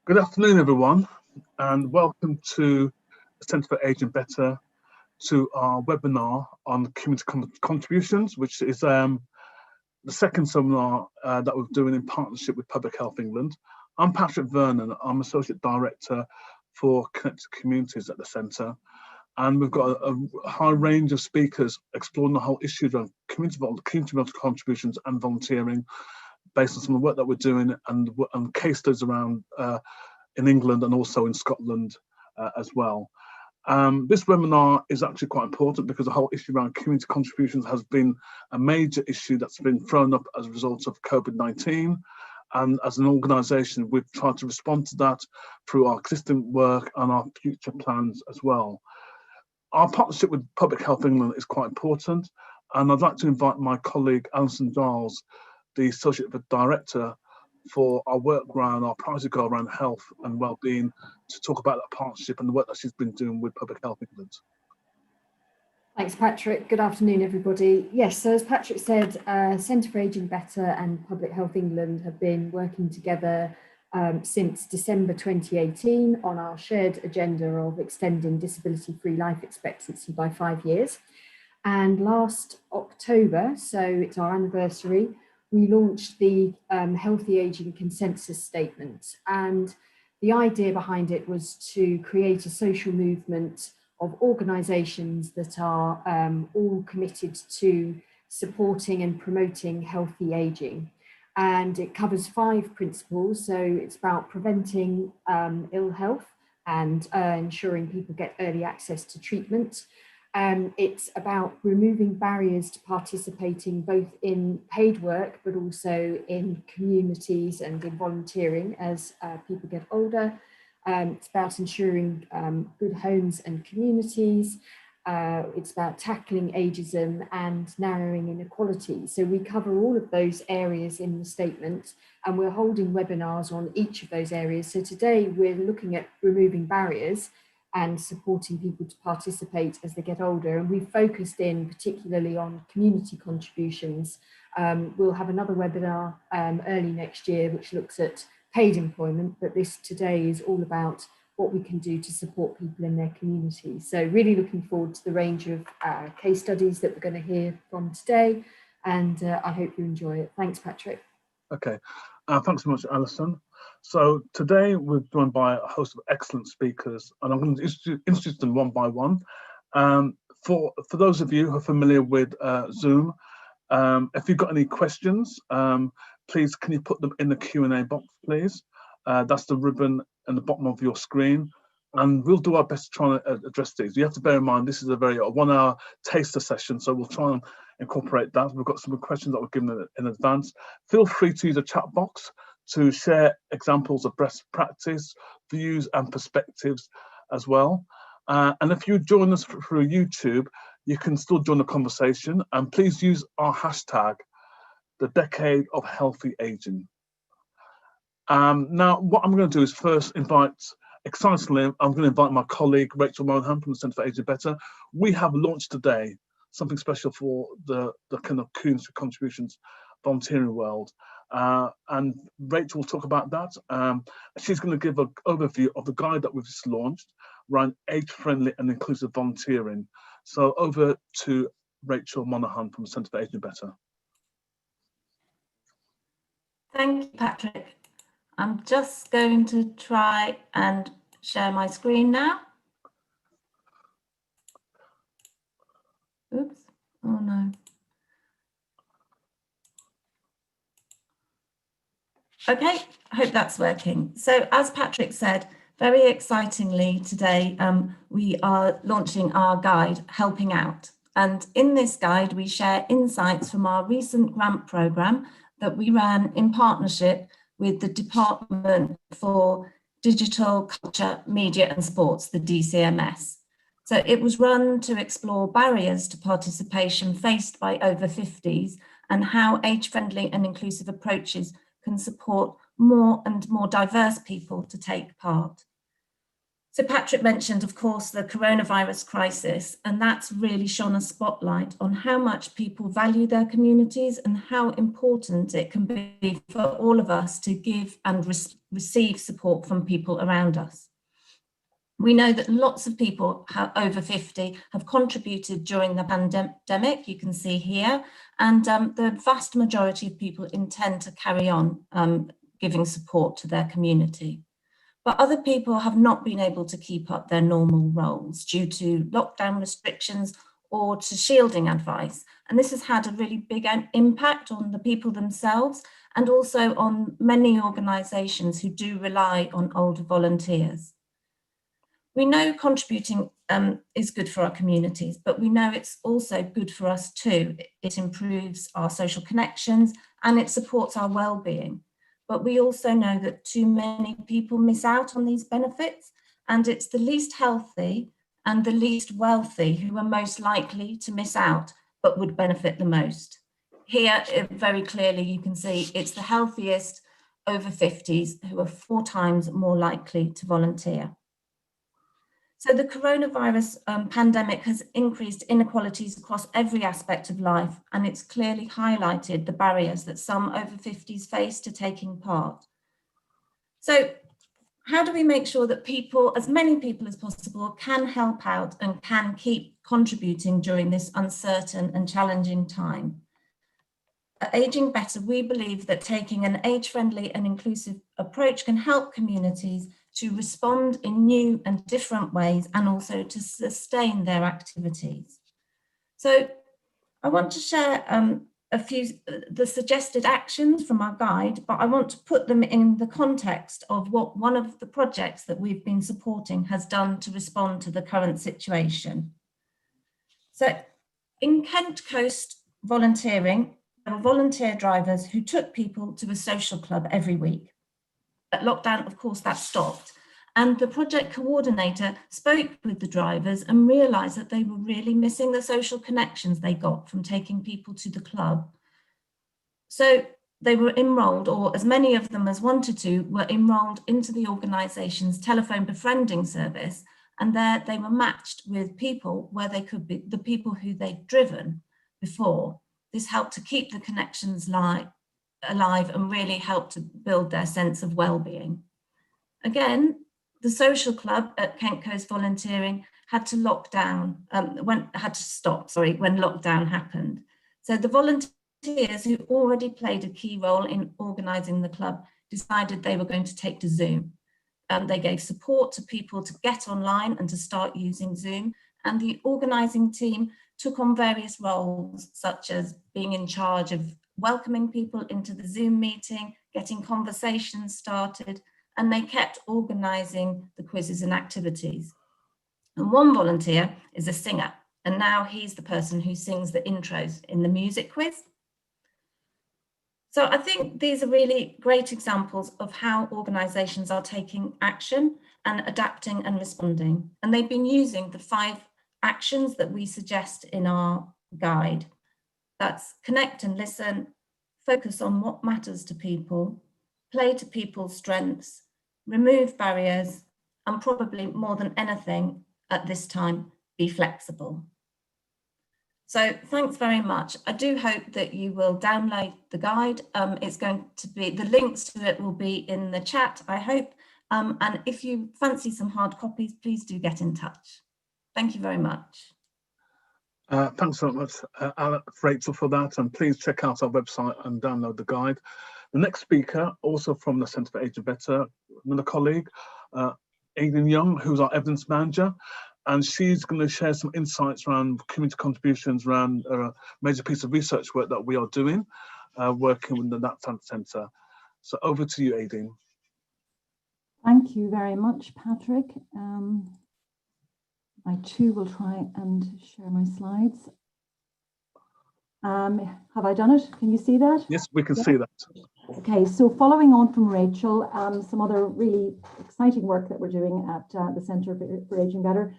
Good afternoon, everyone, and welcome to the Centre for Aging Better to our webinar on community contributions, which is the second seminar that we're doing in partnership with Public Health England. I'm Patrick Vernon. I'm Associate Director for Connected Communities at the Centre, and we've got a high range of speakers exploring the whole issue of community contributions and volunteering, based on some of the work that we're doing and case studies around in England and also in Scotland as well. This webinar is actually quite important because the whole issue around community contributions has been a major issue that's been thrown up as a result of COVID-19. And as an organisation, we've tried to respond to that through our existing work and our future plans as well. Our partnership with Public Health England is quite important, and I'd like to invite my colleague Alison Giles, the Associate Director, for our work around our priority goal around health and well-being, to talk about that partnership and the work that she's been doing with Public Health England. Thanks, Patrick. Good afternoon, everybody. Yes, so as Patrick said, Centre for Aging Better and Public Health England have been working together since December 2018 on our shared agenda of extending disability-free life expectancy by 5 years. And last October, so it's our anniversary, we launched the Healthy Aging Consensus Statement. And the idea behind it was to create a social movement of organisations that are all committed to supporting and promoting healthy ageing. And it covers 5 principles. So it's about preventing ill health and ensuring people get early access to treatment. It's about removing barriers to participating both in paid work, but also in communities and in volunteering as people get older. It's about ensuring good homes and communities. It's about tackling ageism and narrowing inequalities. So we cover all of those areas in the statement, and we're holding webinars on each of those areas. So today we're looking at removing barriers and supporting people to participate as they get older. And we've focused in particularly on community contributions. We'll have another webinar early next year, which looks at paid employment, but this today is all about what we can do to support people in their community. So really looking forward to the range of case studies that we're going to hear from today, and I hope you enjoy it. Thanks, Patrick. Okay, thanks so much, Alison. So today we're joined by a host of excellent speakers, and I'm going to introduce them one by one. For those of you who are familiar with Zoom, if you've got any questions, please can you put them in the Q&A box, please? That's the ribbon in the bottom of your screen, and we'll do our best to try and address these. You have to bear in mind this is a very 1 hour taster session, so we'll try and incorporate that. We've got some questions that were given in advance. Feel free to use a chat box to share examples of best practice, views and perspectives as well. And if you join us through YouTube, you can still join the conversation, and please use our hashtag, the Decade of Healthy Aging. Now, what I'm going to do is first excitingly, I'm going to invite my colleague, Rachel Monahan from the Centre for Aging Better. We have launched today something special for the kind of community contributions volunteering world. And Rachel will talk about that. She's going to give an overview of the guide that we've just launched around age-friendly and inclusive volunteering. So over to Rachel Monahan from the Centre for Aging Better. Thank you, Patrick. I'm just going to try and share my screen now. Oops, oh no. Okay, I hope that's working. So as Patrick said, very excitingly today, we are launching our guide, Helping Out. And in this guide, we share insights from our recent grant programme that we ran in partnership with the Department for Digital, Culture, Media and Sports, the DCMS. So it was run to explore barriers to participation faced by over 50s and how age-friendly and inclusive approaches can support more and more diverse people to take part. So Patrick mentioned, of course, the coronavirus crisis, and that's really shone a spotlight on how much people value their communities and how important it can be for all of us to give and receive support from people around us. We know that lots of people over 50 have contributed during the pandemic, you can see here, and the vast majority of people intend to carry on giving support to their community. But other people have not been able to keep up their normal roles due to lockdown restrictions or to shielding advice. And this has had a really big impact on the people themselves and also on many organisations who do rely on older volunteers. We know contributing is good for our communities, but we know it's also good for us too. It improves our social connections and it supports our well-being. But we also know that too many people miss out on these benefits, and it's the least healthy and the least wealthy who are most likely to miss out, but would benefit the most. Here, very clearly, you can see it's the healthiest over 50s who are 4 times more likely to volunteer. So the coronavirus pandemic has increased inequalities across every aspect of life, and it's clearly highlighted the barriers that some over 50s face to taking part. So how do we make sure that people, as many people as possible, can help out and can keep contributing during this uncertain and challenging time? At Aging Better, we believe that taking an age-friendly and inclusive approach can help communities to respond in new and different ways and also to sustain their activities. So I want to share a few the suggested actions from our guide, but I want to put them in the context of what one of the projects that we've been supporting has done to respond to the current situation. So in Kent Coast volunteering, there were volunteer drivers who took people to a social club every week. At lockdown, of course, that stopped. And the project coordinator spoke with the drivers and realised that they were really missing the social connections they got from taking people to the club. So they were enrolled, or as many of them as wanted to, were enrolled into the organisation's telephone befriending service. And there they were matched with people where they could be the people who they'd driven before. This helped to keep the connections alive and really helped to build their sense of well-being. Again, the social club at Kent Coast Volunteering had to stop when lockdown happened. So the volunteers who already played a key role in organising the club decided they were going to take to Zoom. They gave support to people to get online and to start using Zoom. And the organising team took on various roles, such as being in charge of welcoming people into the Zoom meeting, getting conversations started, and they kept organising the quizzes and activities. And one volunteer is a singer, and now he's the person who sings the intros in the music quiz. So I think these are really great examples of how organisations are taking action and adapting and responding. And they've been using the 5 actions that we suggest in our guide. That's connect and listen, focus on what matters to people, play to people's strengths, remove barriers, and probably more than anything at this time, be flexible. So thanks very much. I do hope that you will download the guide. It's going to be, the links to it will be in the chat, I hope. And if you fancy some hard copies, please do get in touch. Thank you very much. Thanks so much, Rachel, for that. And please check out our website and download the guide. The next speaker, also from the Centre for Aging Better, another colleague, Aidan Young, who's our evidence manager. And she's going to share some insights around community contributions around a major piece of research work that we are doing, working with the That Centre. So over to you, Aidan. Thank you very much, Patrick. I too will try and share my slides. Have I done it? Can you see that? Yes, we can see that. Okay, so following on from Rachel, some other really exciting work that we're doing at the Centre for Aging Better.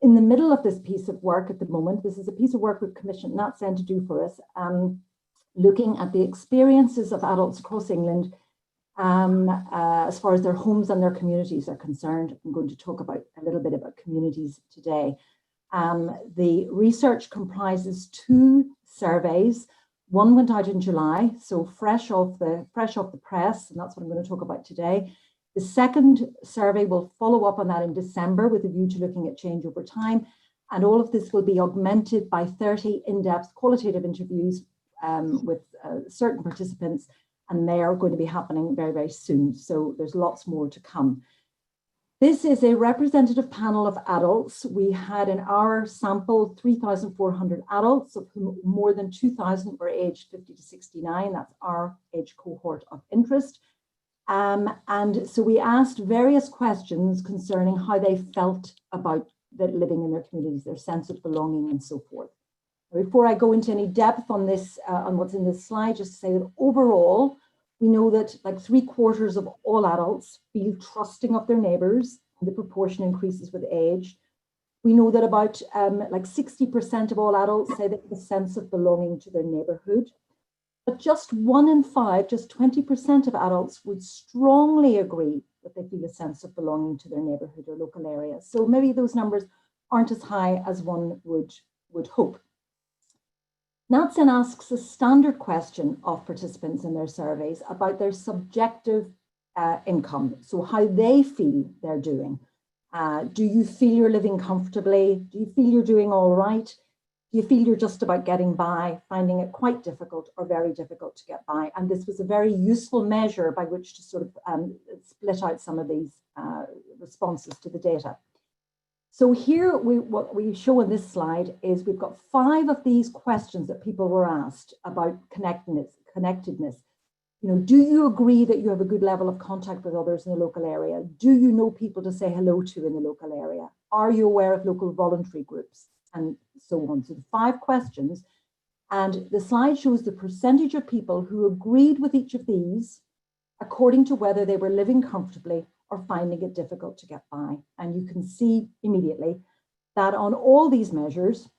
In the middle of this piece of work at the moment, this is a piece of work we've commissioned That Centre to do for us, looking at the experiences of adults across England as far as their homes and their communities are concerned. I'm going to talk about a little bit about communities today. The research comprises 2 surveys. One went out in July, so fresh off the press, and that's what I'm going to talk about today. The second survey will follow up on that in December with a view to looking at change over time. And all of this will be augmented by 30 in-depth qualitative interviews with certain participants, and they are going to be happening very, very soon. So there's lots more to come. This is a representative panel of adults. We had in our sample 3,400 adults, of whom more than 2,000 were aged 50 to 69. That's our age cohort of interest. And so we asked various questions concerning how they felt about living in their communities, their sense of belonging and so forth. Before I go into any depth on this, on what's in this slide, just to say that overall, we know that like 3/4 of all adults feel trusting of their neighbours, and the proportion increases with age. We know that about like 60% of all adults say they have a sense of belonging to their neighbourhood. But just 1 in 5, just 20% of adults would strongly agree that they feel a sense of belonging to their neighbourhood or local area. So maybe those numbers aren't as high as one would hope. NatSen asks a standard question of participants in their surveys about their subjective income, so how they feel they're doing. Do you feel you're living comfortably? Do you feel you're doing all right? Do you feel you're just about getting by, finding it quite difficult or very difficult to get by? And this was a very useful measure by which to sort of split out some of these responses to the data. So here, what we show in this slide is we've got 5 of these questions that people were asked about connectedness. You know, do you agree that you have a good level of contact with others in the local area? Do you know people to say hello to in the local area? Are you aware of local voluntary groups? And so on. So 5 questions. And the slide shows the percentage of people who agreed with each of these according to whether they were living comfortably or finding it difficult to get by. And you can see immediately that on all these measures,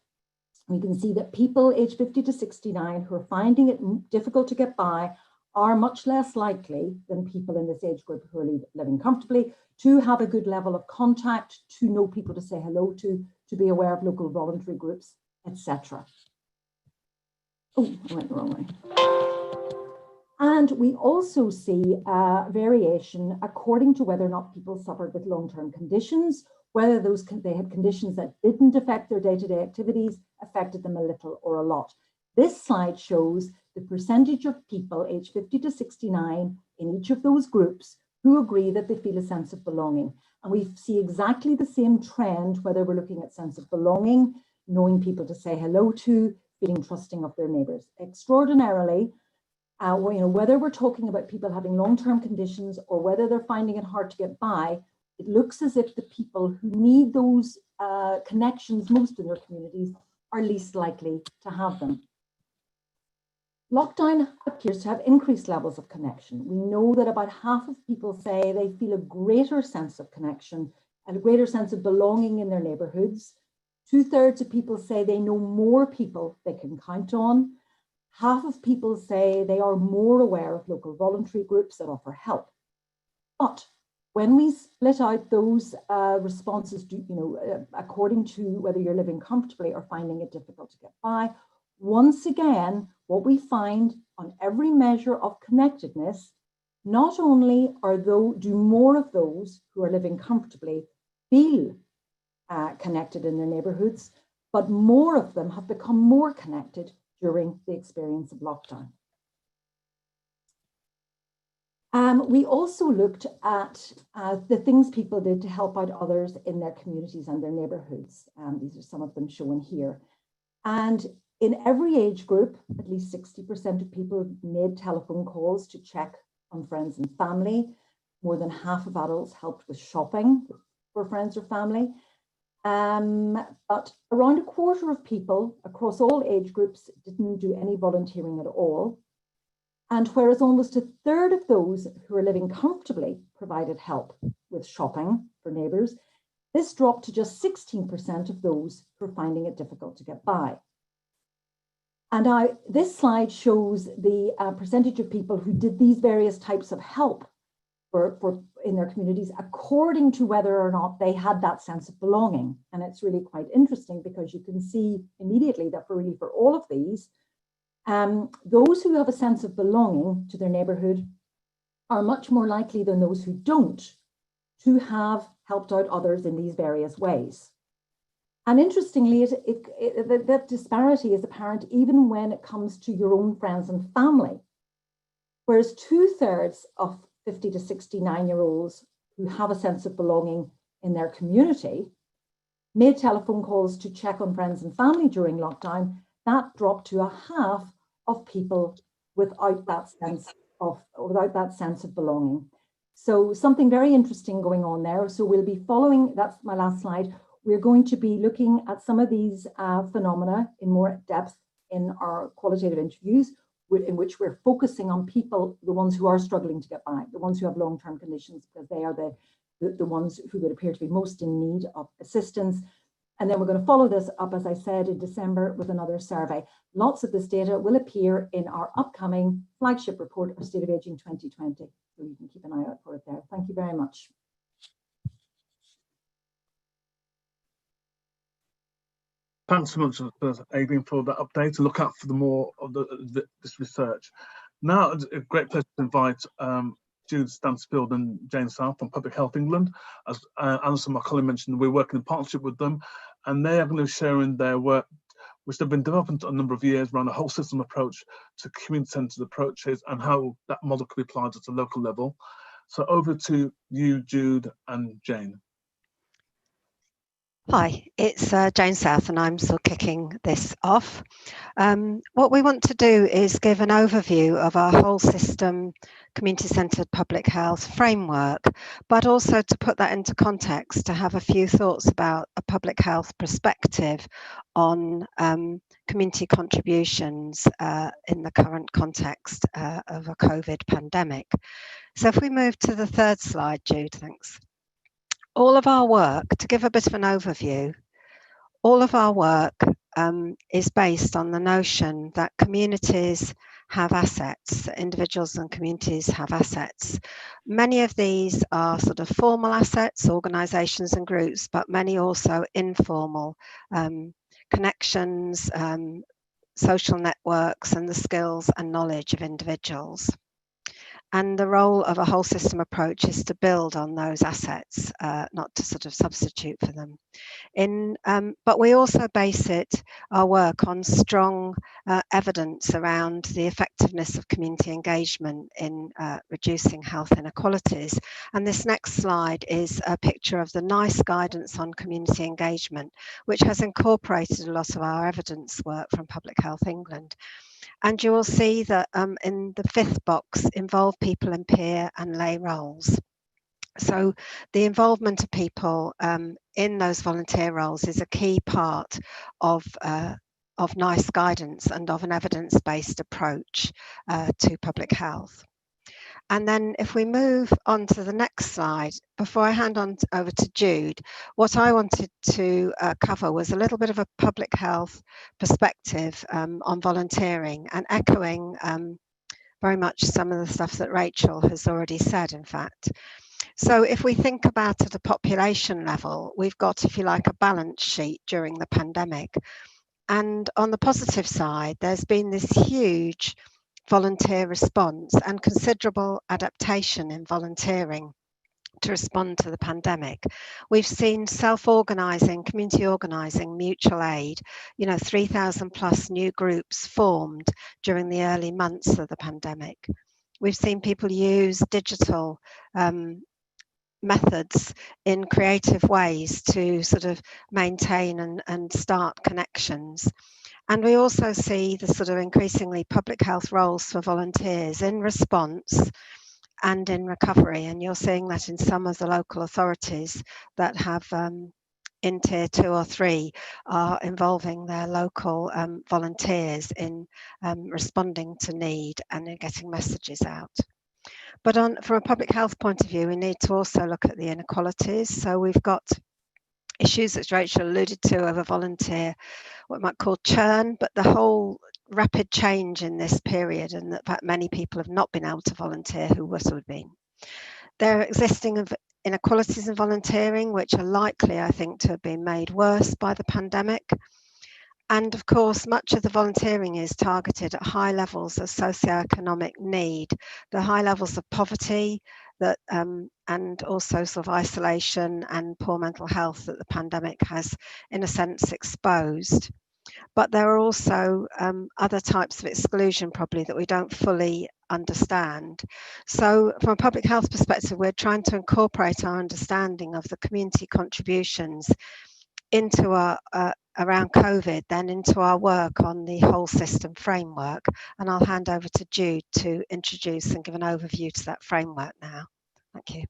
we can see that people aged 50 to 69 who are finding it difficult to get by are much less likely than people in this age group who are living comfortably to have a good level of contact, to know people to say hello to be aware of local voluntary groups, etc. Oh, I went the wrong way. And we also see variation according to whether or not people suffered with long-term conditions, whether they had conditions that didn't affect their day-to-day activities, affected them a little or a lot. This slide shows the percentage of people aged 50 to 69 in each of those groups who agree that they feel a sense of belonging. And we see exactly the same trend, whether we're looking at sense of belonging, knowing people to say hello to, feeling trusting of their neighbours. Extraordinarily, whether we're talking about people having long-term conditions or whether they're finding it hard to get by, it looks as if the people who need those connections most in their communities are least likely to have them. Lockdown appears to have increased levels of connection. We know that about half of people say they feel a greater sense of connection and a greater sense of belonging in their neighbourhoods. 2/3 of people say they know more people they can count on. Half of people say they are more aware of local voluntary groups that offer help. But when we split out those responses, according to whether you're living comfortably or finding it difficult to get by, once again, what we find on every measure of connectedness, not only do more of those who are living comfortably feel connected in their neighbourhoods, but more of them have become more connected during the experience of lockdown. We also looked at the things people did to help out others in their communities and their neighbourhoods. These are some of them shown here. And in every age group, at least 60% of people made telephone calls to check on friends and family. More than half of adults helped with shopping for friends or family. But around 1/4 of people across all age groups didn't do any volunteering at all. And whereas almost 1/3 of those who are living comfortably provided help with shopping for neighbours, this dropped to just 16% of those who are finding it difficult to get by. And this slide shows the percentage of people who did these various types of help in their communities according to whether or not they had that sense of belonging. And it's really quite interesting because you can see immediately that for all of these, those who have a sense of belonging to their neighbourhood are much more likely than those who don't to have helped out others in these various ways. And interestingly, that disparity is apparent even when it comes to your own friends and family. Whereas 2/3 of 50 to 69-year-olds who have a sense of belonging in their community made telephone calls to check on friends and family during lockdown, that dropped to a half of people without that sense of belonging. So something very interesting going on there. So we'll be following, that's my last slide. We're going to be looking at some of these phenomena in more depth in our qualitative interviews, in which we're focusing on people, the ones who are struggling to get by, the ones who have long-term conditions, because they are the ones who would appear to be most in need of assistance. And then we're going to follow this up, as I said, in December with another survey. Lots of this data will appear in our upcoming flagship report of State of Ageing 2020. So you can keep an eye out for it there. Thank you very much. Thanks so much, Aileen, for that update, and look out for the more of this research. Now, it's a great pleasure to invite Jude Stansfield and Jane South from Public Health England. As Alison, my colleague, mentioned, we're working in partnership with them, and they are going to be sharing their work, which they've been developing a number of years around a whole system approach to community-centred approaches and how that model could be applied at a local level. So over to you, Jude and Jane. Hi, it's Jane South, and I'm sort of kicking this off. What we want to do is give an overview of our whole system community-centred public health framework, but also to put that into context, to have a few thoughts about a public health perspective on community contributions in the current context of a COVID pandemic. So if we move to the third slide, Jude, thanks. All of our work, to give a bit of an overview, all of our work is based on the notion that communities have assets, individuals and communities have assets. Many of these are sort of formal assets, organisations and groups, but many also informal connections, social networks, and the skills and knowledge of individuals. And the role of a whole system approach is to build on those assets, not to sort of substitute for them. But we also base our work on strong evidence around the effectiveness of community engagement in reducing health inequalities. And this next slide is a picture of the NICE guidance on community engagement, which has incorporated a lot of our evidence work from Public Health England. And you will see that in the fifth box, involve people in peer and lay roles. So the involvement of people in those volunteer roles is a key part of NICE guidance and of an evidence-based approach to public health. And then if we move on to the next slide, before I hand on over to Jude, what I wanted to cover was a little bit of a public health perspective on volunteering, and echoing very much some of the stuff that Rachel has already said, in fact. So if we think about at a population level, we've got, if you like, a balance sheet during the pandemic. And on the positive side, there's been this huge volunteer response and considerable adaptation in volunteering to respond to the pandemic. We've seen self-organising, community organising, mutual aid, 3,000 plus new groups formed during the early months of the pandemic. We've seen people use digital methods in creative ways to sort of maintain and start connections. And we also see the sort of increasingly public health roles for volunteers in response and in recovery. And you're seeing that in some of the local authorities that have in tier 2 or 3 are involving their local volunteers in responding to need and in getting messages out. But from a public health point of view, we need to also look at the inequalities. So we've got issues that Rachel alluded to of a volunteer, what we might call churn, but the whole rapid change in this period, and that many people have not been able to volunteer who would have been. There are existing inequalities in volunteering, which are likely, I think, to have been made worse by the pandemic. And of course, much of the volunteering is targeted at high levels of socioeconomic need, the high levels of poverty that, and also sort of isolation and poor mental health that the pandemic has, in a sense, exposed. But there are also other types of exclusion probably that we don't fully understand. So from a public health perspective, we're trying to incorporate our understanding of the community contributions into our around COVID, then into our work on the whole system framework. And I'll hand over to Jude to introduce and give an overview to that framework now. Thank you.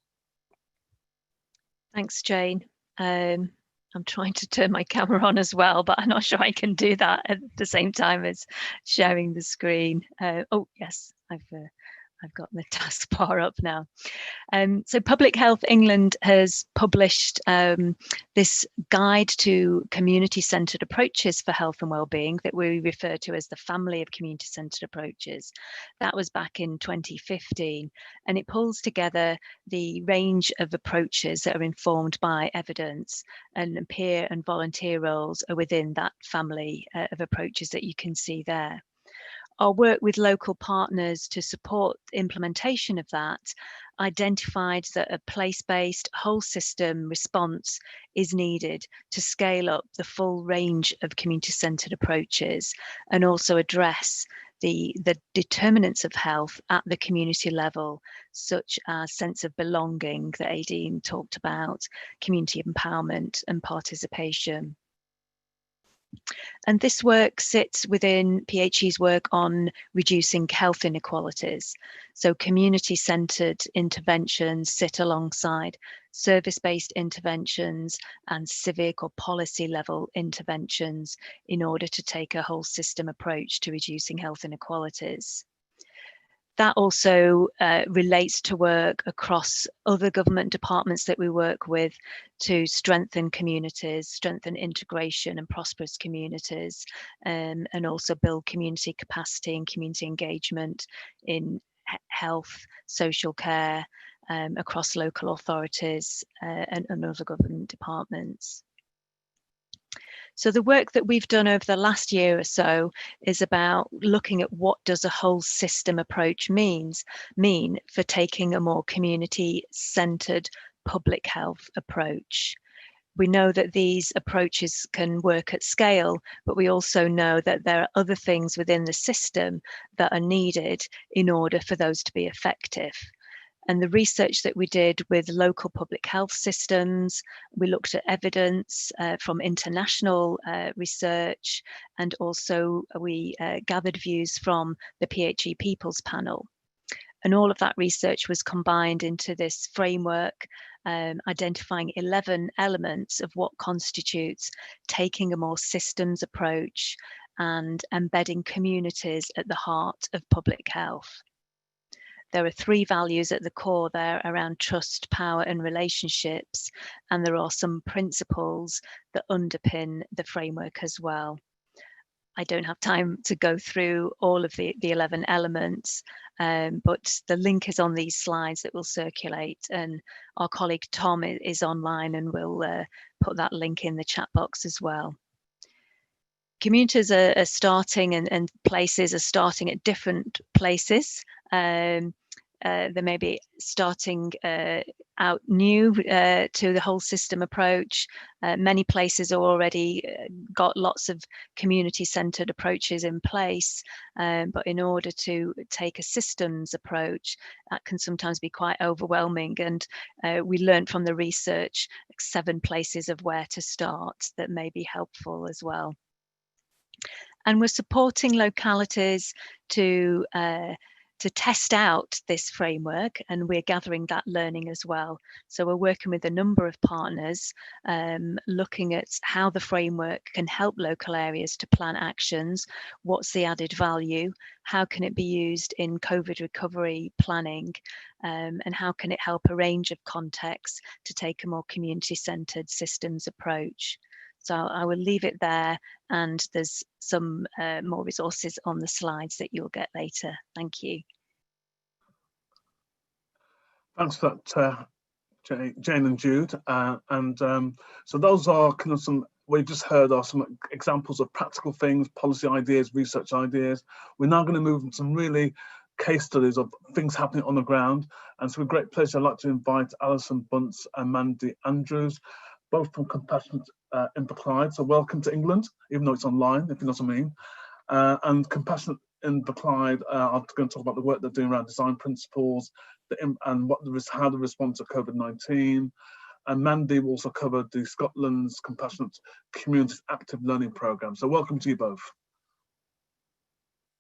Thanks, Jane. I'm trying to turn my camera on as well, but I'm not sure I can do that at the same time as sharing the screen. Oh, yes, I've got the taskbar up now. So Public Health England has published this guide to community-centred approaches for health and wellbeing that we refer to as the family of community-centred approaches. That was back in 2015, and it pulls together the range of approaches that are informed by evidence, and peer and volunteer roles are within that family of approaches that you can see there. Our work with local partners to support implementation of that identified that a place-based whole system response is needed to scale up the full range of community-centred approaches and also address the determinants of health at the community level, such as sense of belonging that Aideen talked about, community empowerment and participation. And this work sits within PHE's work on reducing health inequalities. So community-centred interventions sit alongside service-based interventions and civic or policy level interventions in order to take a whole system approach to reducing health inequalities. That also relates to work across other government departments that we work with to strengthen communities, strengthen integration and prosperous communities, and also build community capacity and community engagement in health, social care, across local authorities and other government departments. So the work that we've done over the last year or so is about looking at what does a whole system approach mean for taking a more community-centred public health approach. We know that these approaches can work at scale, but we also know that there are other things within the system that are needed in order for those to be effective. And the research that we did with local public health systems, we looked at evidence from international research, and also we gathered views from the PHE People's Panel. And all of that research was combined into this framework, identifying 11 elements of what constitutes taking a more systems approach and embedding communities at the heart of public health. There are 3 values at the core there around trust, power and relationships, and there are some principles that underpin the framework as well. I don't have time to go through all of the 11 elements, but the link is on these slides that will circulate, and our colleague Tom is online and will put that link in the chat box as well. Communities are starting and places are starting at different places. They may be starting out new to the whole system approach. Many places are already got lots of community-centred approaches in place, but in order to take a systems approach, that can sometimes be quite overwhelming. And we learned from the research 7 places of where to start that may be helpful as well. And we're supporting localities to test out this framework, and we're gathering that learning as well. So we're working with a number of partners, looking at how the framework can help local areas to plan actions, what's the added value, how can it be used in COVID recovery planning, and how can it help a range of contexts to take a more community-centred systems approach. So I will leave it there, and there's some more resources on the slides that you'll get later. Thank you. Thanks for that, Jane and Jude. So those are kind of we've just heard are some examples of practical things, policy ideas, research ideas. We're now going to move into some really case studies of things happening on the ground. And so with great pleasure, I'd like to invite Alison Bunce and Mandy Andrews, both from Compassionate Inverclyde. So welcome to England, even though it's online, if you know what I mean. And Compassionate Inverclyde are going to talk about the work they're doing around design principles and how to respond to COVID-19. And Mandy will also cover the Scotland's Compassionate Communities Active Learning Programme. So welcome to you both.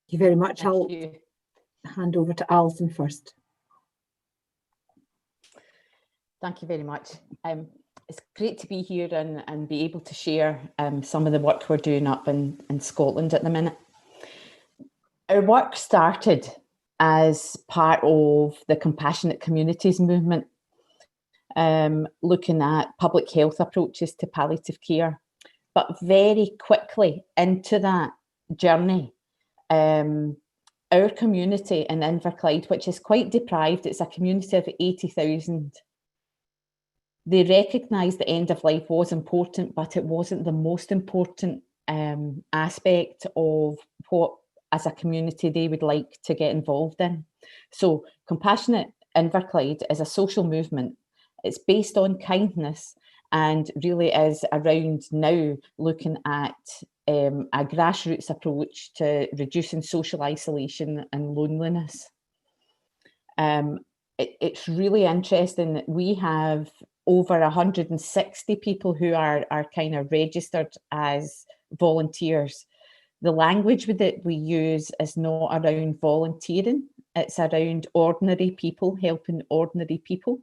Thank you very much. I'll hand over to Alison first. Thank you very much. It's great to be here and be able to share some of the work we're doing up in Scotland at the minute. Our work started as part of the Compassionate Communities movement, looking at public health approaches to palliative care. But very quickly into that journey, our community in Inverclyde, which is quite deprived, it's a community of 80,000, they recognised the end of life was important, but it wasn't the most important aspect of what, as a community, they would like to get involved in. So Compassionate Inverclyde is a social movement. It's based on kindness and really is around now looking at a grassroots approach to reducing social isolation and loneliness. It's really interesting that we have over 160 people who are kind of registered as volunteers. The language that we use is not around volunteering, it's around ordinary people helping ordinary people.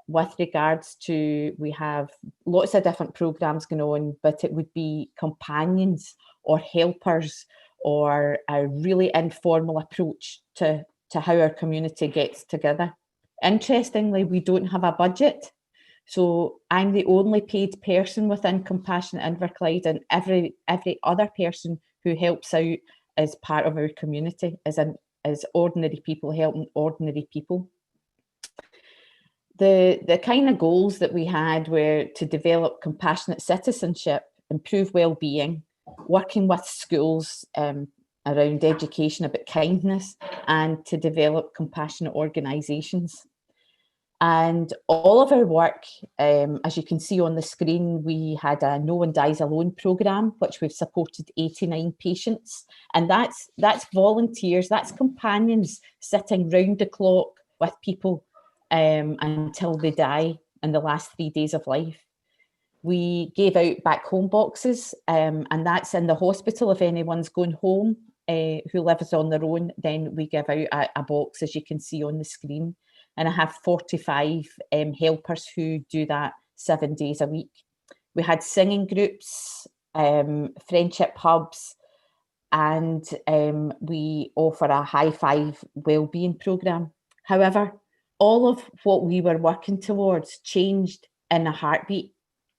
With regards to, we have lots of different programs going on, but it would be companions or helpers or a really informal approach to how our community gets together. Interestingly, we don't have a budget. So I'm the only paid person within Compassionate Inverclyde, and every other person who helps out as part of our community as ordinary people helping ordinary people. The kind of goals that we had were to develop compassionate citizenship, improve well-being, working with schools around education about kindness, and to develop compassionate organisations. And all of our work, as you can see on the screen, we had a No One Dies Alone programme, which we've supported 89 patients. And that's volunteers, that's companions sitting round the clock with people until they die in the last 3 days of life. We gave out back home boxes, and that's in the hospital. If anyone's going home who lives on their own, then we give out a box, as you can see on the screen. And I have 45 helpers who do that 7 days a week. We had singing groups, friendship hubs, and we offer a high five wellbeing programme. However, all of what we were working towards changed in a heartbeat.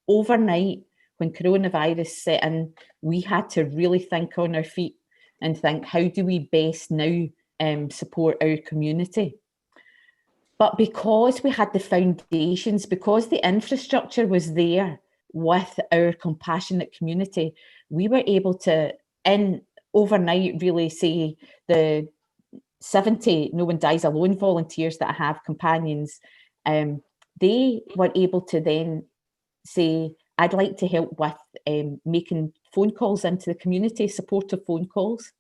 Overnight, when coronavirus set in, we had to really think on our feet and think, how do we best now support our community? But because we had the foundations, because the infrastructure was there with our compassionate community, we were able to, overnight, really say the 70 No One Dies Alone volunteers that I have, companions, they were able to then say, I'd like to help with making phone calls into the community, supportive phone calls.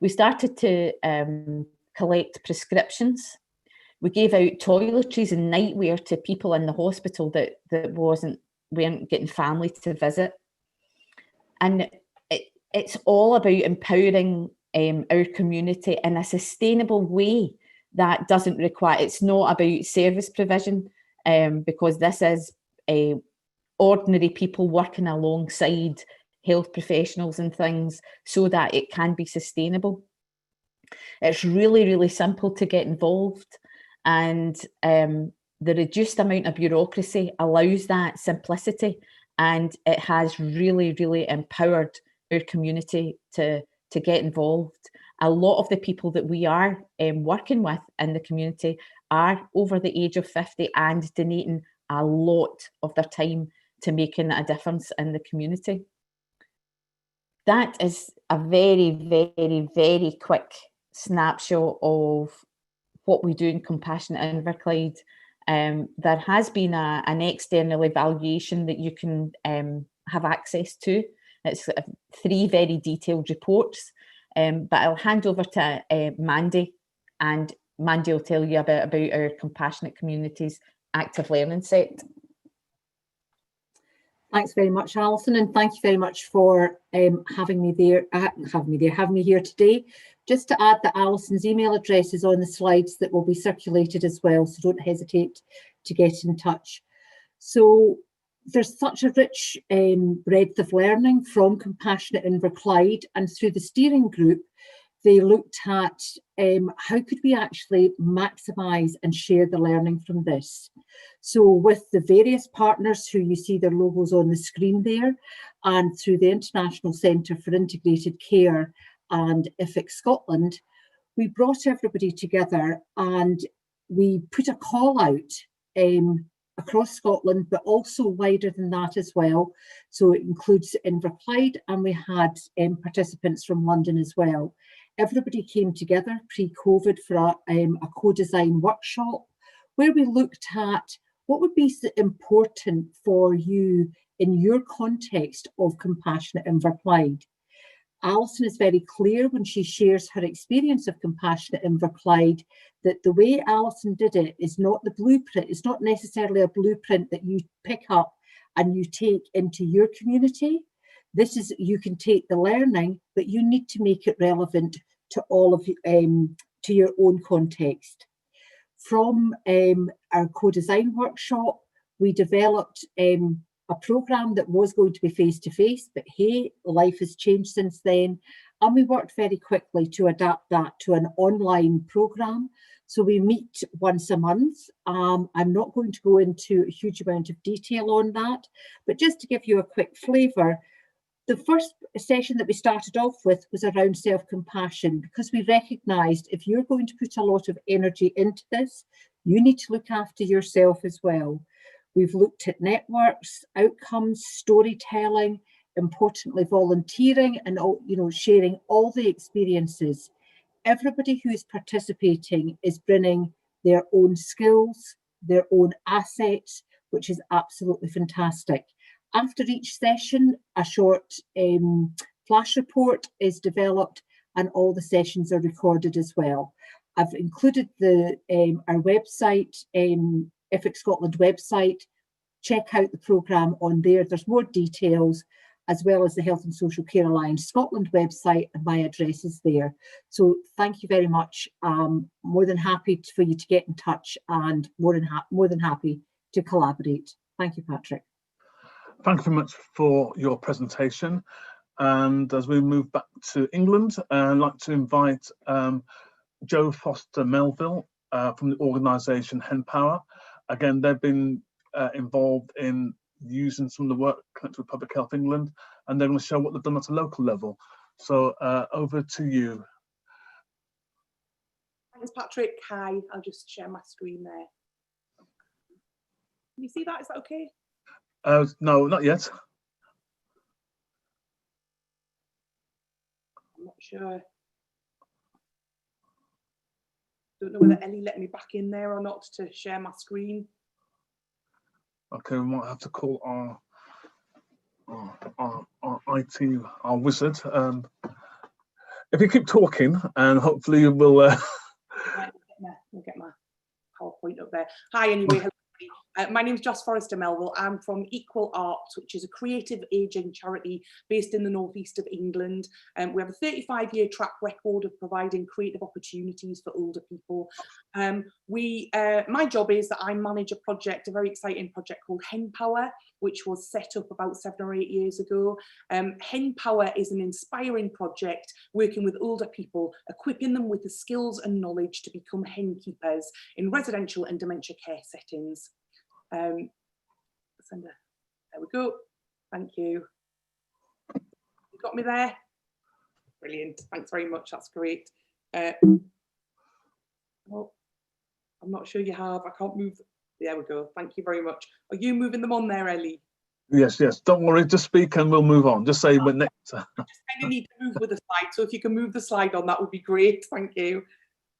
We started to collect prescriptions. We gave out toiletries and nightwear to people in the hospital that weren't getting family to visit. And it's all about empowering our community in a sustainable way that doesn't require, it's not about service provision, because this is ordinary people working alongside health professionals and things so that it can be sustainable. It's really, really simple to get involved, and the reduced amount of bureaucracy allows that simplicity, and it has really, really empowered our community to get involved. A lot of the people that we are working with in the community are over the age of 50 and donating a lot of their time to making a difference in the community. That is a very, very, very quick snapshot of what we do in Compassionate Inverclyde. There has been an external evaluation that you can have access to. It's 3 very detailed reports, but I'll hand over to Mandy, and Mandy will tell you about our Compassionate Communities Active Learning Set. Thanks very much, Alison, and thank you very much for having me here today. Just to add that Alison's email address is on the slides that will be circulated as well, so don't hesitate to get in touch. So there's such a rich breadth of learning from Compassionate Inverclyde, and through the steering group, they looked at how could we actually maximise and share the learning from this. So with the various partners who you see their logos on the screen there, and through the International Centre for Integrated Care and IFIC Scotland, we brought everybody together and we put a call out across Scotland, but also wider than that as well. So it includes Inverclyde, and we had participants from London as well. Everybody came together pre-COVID for a co-design workshop where we looked at what would be important for you in your context of Compassionate Inverclyde. Alison is very clear when she shares her experience of Compassionate Inverclyde that the way Alison did it is not the blueprint. It's not necessarily a blueprint that you pick up and you take into your community. This is, you can take the learning, but you need to make it relevant to all of to your own context. From our co-design workshop, we developed a programme that was going to be face-to-face, but hey, life has changed since then, and we worked very quickly to adapt that to an online programme. So we meet once a month. I'm not going to go into a huge amount of detail on that, but just to give you a quick flavour, the first session that we started off with was around self-compassion, because we recognised if you're going to put a lot of energy into this, you need to look after yourself as well. We've looked at networks, outcomes, storytelling, importantly volunteering, and sharing all the experiences. Everybody who is participating is bringing their own skills, their own assets, which is absolutely fantastic. After each session, a short flash report is developed, and all the sessions are recorded as well. I've included our website, IFIC Scotland website. Check out the programme on there. There's more details, as well as the Health and Social Care Alliance Scotland website, and my address is there. So thank you very much. More than happy for you to get in touch, and more than happy to collaborate. Thank you, Patrick. Thank you very much for your presentation. And as we move back to England, I'd like to invite Jo Foster Melville from the organisation Henpower. Again, they've been involved in using some of the work connected with Public Health England, and they're going to show what they've done at a local level. So over to you. Thanks, Patrick. Hi, I'll just share my screen there. Can you see that? Is that okay? No, not yet. I'm not sure. Don't know whether Ellie let me back in there or not to share my screen. Okay, we might have to call our IT, our wizard. If you keep talking, and hopefully we'll. We'll get my PowerPoint up there. Hi, anyway. My name is Joss Forrester Melville. I'm from Equal Arts, which is a creative ageing charity based in the northeast of England. We have a 35-year track record of providing creative opportunities for older people. My job is that I manage a project, a very exciting project called Henpower, which was set up about 7 or 8 years ago. Henpower is an inspiring project working with older people, equipping them with the skills and knowledge to become hen keepers in residential and dementia care settings. There we go. Thank you. You got me there? Brilliant. Thanks very much. That's great. Oh, I'm not sure you have. I can't move. There we go. Thank you very much. Are you moving them on there, Ellie? Yes, yes. Don't worry. Just speak and we'll move on. Just say when next. I just kind of need to move with the slide. So if you can move the slide on, that would be great. Thank you.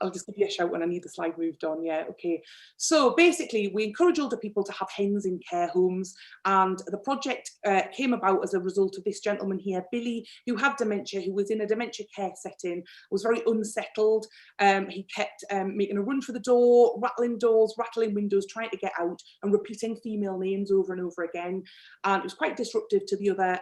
I'll just give you a shout when I need the slide moved on. Yeah, okay. So basically, we encourage older people to have hens in care homes, and the project came about as a result of this gentleman here, Billy, who had dementia, who was in a dementia care setting, was very unsettled. He kept making a run for the door, rattling doors, rattling windows, trying to get out, and repeating female names over and over again. And it was quite disruptive to the other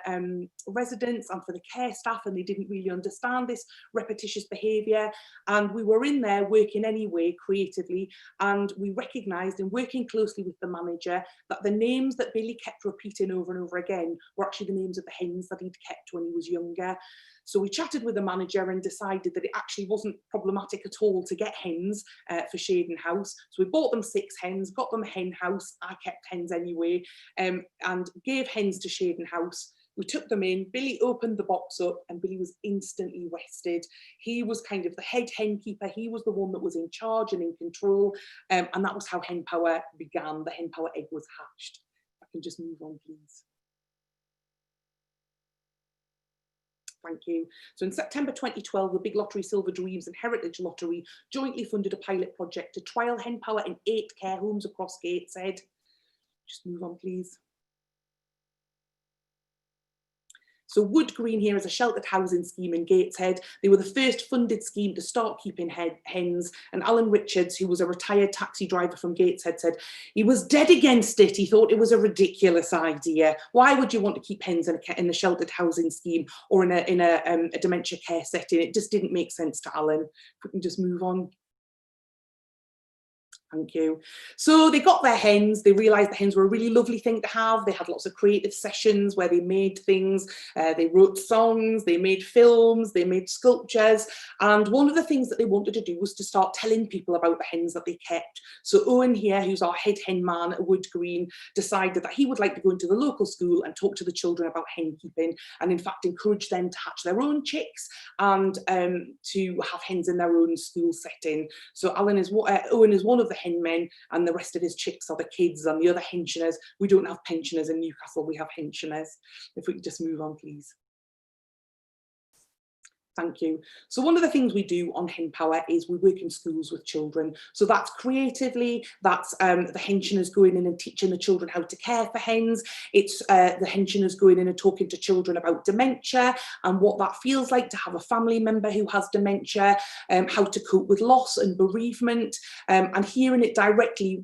residents and for the care staff, and they didn't really understand this repetitious behaviour. And we were in there working anyway creatively, and we recognised in working closely with the manager that the names that Billy kept repeating over and over again were actually the names of the hens that he'd kept when he was younger. So we chatted with the manager and decided that it actually wasn't problematic at all to get hens for Shaden House. So we bought them 6 hens, got them a hen house. I kept hens anyway, and gave hens to Shaden House. We took them in, Billy opened the box up, and Billy was instantly rested. He was kind of the head hen keeper. He was the one that was in charge and in control. And that was how Hen Power began. The Hen Power egg was hatched. If I can just move on, please. Thank you. So in September 2012, the Big Lottery, Silver Dreams and Heritage Lottery jointly funded a pilot project to trial Hen Power in 8 care homes across Gateshead. Just move on, please. So Wood Green here is a sheltered housing scheme in Gateshead. They were the first funded scheme to start keeping hens, and Alan Richards, who was a retired taxi driver from Gateshead, said he was dead against it. He thought it was a ridiculous idea. Why would you want to keep hens in a sheltered housing scheme or in a dementia care setting? It just didn't make sense to Alan. If we can just move on. Thank you. So they got their hens. They realised the hens were a really lovely thing to have. They had lots of creative sessions where they made things. They wrote songs, they made films, they made sculptures. And one of the things that they wanted to do was to start telling people about the hens that they kept. So Owen here, who's our head hen man at Wood Green, decided that he would like to go into the local school and talk to the children about hen keeping, and in fact encourage them to hatch their own chicks and to have hens in their own school setting. So Owen is one of the hen men, and the rest of his chicks are the kids and the other pensioners. We don't have pensioners in Newcastle, we have pensioners. If we could just move on, please. Thank you. So one of the things we do on Hen Power is we work in schools with children. So that's creatively, that's the pensioners going in and teaching the children how to care for hens. It's the pensioners going in and talking to children about dementia and what that feels like to have a family member who has dementia, how to cope with loss and bereavement, and hearing it directly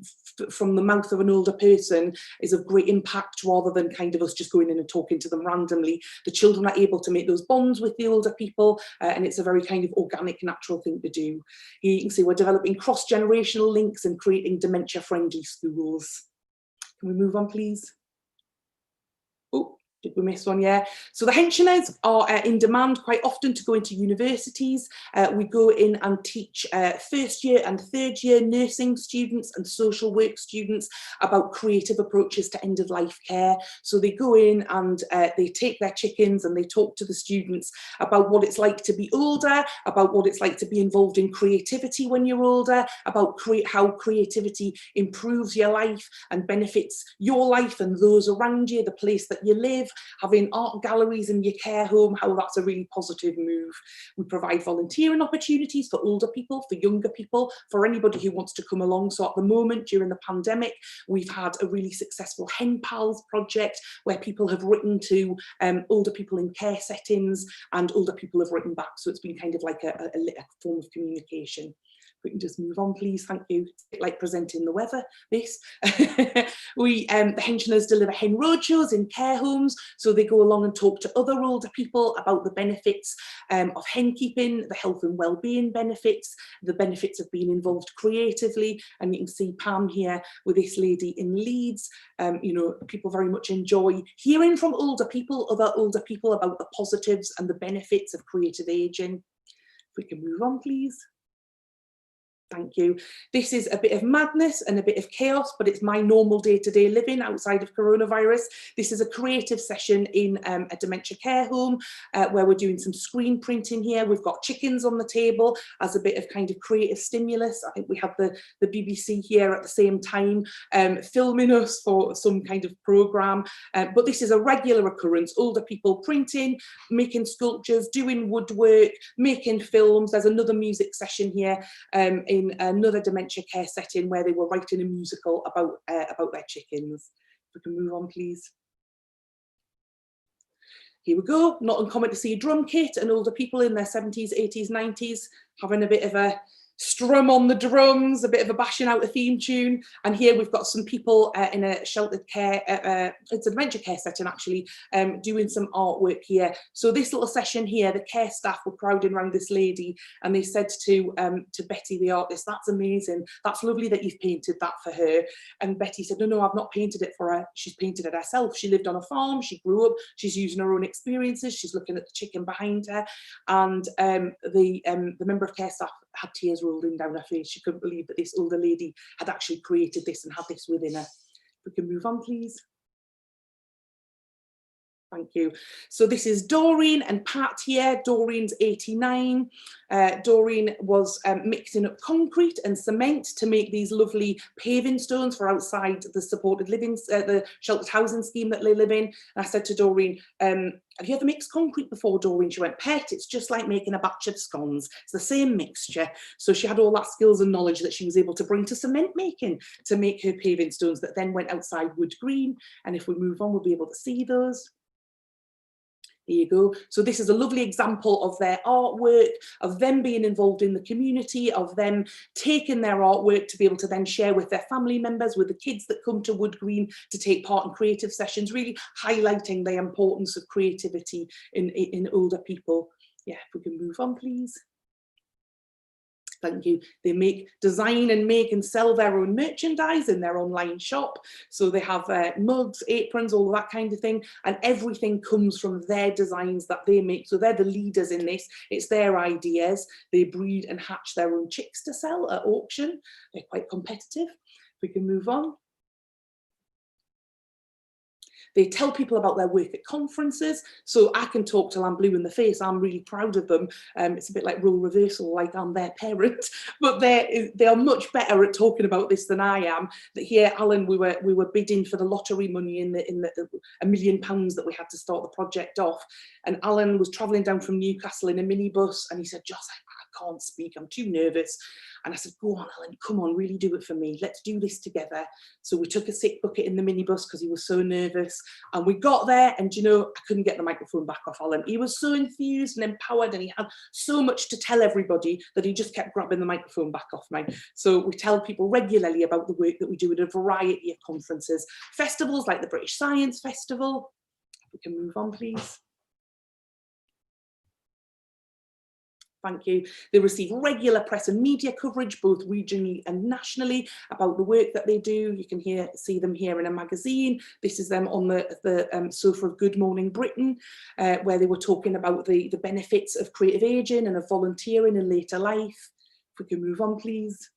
from the mouth of an older person is of great impact, rather than kind of us just going in and talking to them randomly. The children are able to make those bonds with the older people, and it's a very kind of organic, natural thing to do. Here you can see we're developing cross-generational links and creating dementia-friendly schools. Can we move on, please? Oh, did we miss one? Yeah. So the pensioners are in demand quite often to go into universities. We go in and teach first year and third year nursing students and social work students about creative approaches to end of life care. So they go in and they take their chickens and they talk to the students about what it's like to be older, about what it's like to be involved in creativity when you're older, about how creativity improves your life and benefits your life and those around you, the place that you live. Having art galleries in your care home, how that's a really positive move. We provide volunteering opportunities for older people, for younger people, for anybody who wants to come along. So at the moment, during the pandemic, we've had a really successful Hen Pals project where people have written to older people in care settings, and older people have written back. So it's been kind of like a form of communication. We can just move on, please. Thank you. It's a bit like presenting the weather, this. The pensioners deliver hen roadshows in care homes. So they go along and talk to other older people about the benefits of hen keeping, the health and well-being benefits, the benefits of being involved creatively. And you can see Pam here with this lady in Leeds. You know, people very much enjoy hearing from older people, other older people, about the positives and the benefits of creative ageing. If we can move on, please. Thank you. This is a bit of madness and a bit of chaos, but it's my normal day-to-day living outside of coronavirus. This is a creative session in a dementia care home where we're doing some screen printing here. We've got chickens on the table as a bit of kind of creative stimulus. I think we have the BBC here at the same time filming us for some kind of programme. But this is a regular occurrence. Older people printing, making sculptures, doing woodwork, making films. There's another music session here in another dementia care setting where they were writing a musical about their chickens. If we can move on, please. Here we go. Not uncommon to see a drum kit and older people in their 70s, 80s, 90s having a bit of a strum on the drums, a bit of a bashing out a theme tune. And here we've got some people in a sheltered care, it's a dementia care setting actually, doing some artwork here. So this little session here, the care staff were crowding around this lady and they said to Betty, the artist, "That's amazing. That's lovely that you've painted that for her." And Betty said, no, I've not painted it for her. She's painted it herself. She lived on a farm, she grew up, she's using her own experiences, she's looking at the chicken behind her. And the member of care staff had tears rolling down her face. She couldn't believe that this older lady had actually created this and had this within her. If we can move on, please. Thank you. So this is Doreen and Pat here. Doreen's 89. Doreen was mixing up concrete and cement to make these lovely paving stones for outside the supported living, the sheltered housing scheme that they live in. And I said to Doreen, have you ever mixed concrete before, Doreen? She went, "Pet, it's just like making a batch of scones. It's the same mixture." So she had all that skills and knowledge that she was able to bring to cement making to make her paving stones that then went outside wood green. And if we move on, we'll be able to see those. There you go. So this is a lovely example of their artwork, of them being involved in the community, of them taking their artwork to be able to then share with their family members, with the kids that come to Wood Green to take part in creative sessions, really highlighting the importance of creativity in older people. Yeah, if we can move on, please. Thank you. They design and make and sell their own merchandise in their online shop. So they have mugs, aprons, all of that kind of thing. And everything comes from their designs that they make. So they're the leaders in this. It's their ideas. They breed and hatch their own chicks to sell at auction. They're quite competitive. If we can move on. They tell people about their work at conferences. So I can talk till I'm blue in the face. I'm really proud of them. It's a bit like role reversal, like I'm their parent, but they are much better at talking about this than I am. That here, Alan, we were bidding for the lottery money in the £1 million that we had to start the project off. And Alan was travelling down from Newcastle in a minibus, and he said, "Joss, I can't speak, I'm too nervous." And I said, "Go on, Alan, come on, really do it for me. Let's do this together." So we took a sick bucket in the minibus because he was so nervous. And we got there, and you know, I couldn't get the microphone back off Alan. He was so enthused and empowered, and he had so much to tell everybody that he just kept grabbing the microphone back off me. So we tell people regularly about the work that we do at a variety of conferences, festivals like the British Science Festival. We can move on, please. Thank you. They receive regular press and media coverage, both regionally and nationally, about the work that they do. You can see them here in a magazine. This is them on the sofa of Good Morning Britain, where they were talking about the benefits of creative ageing and of volunteering in later life. If we can move on, please.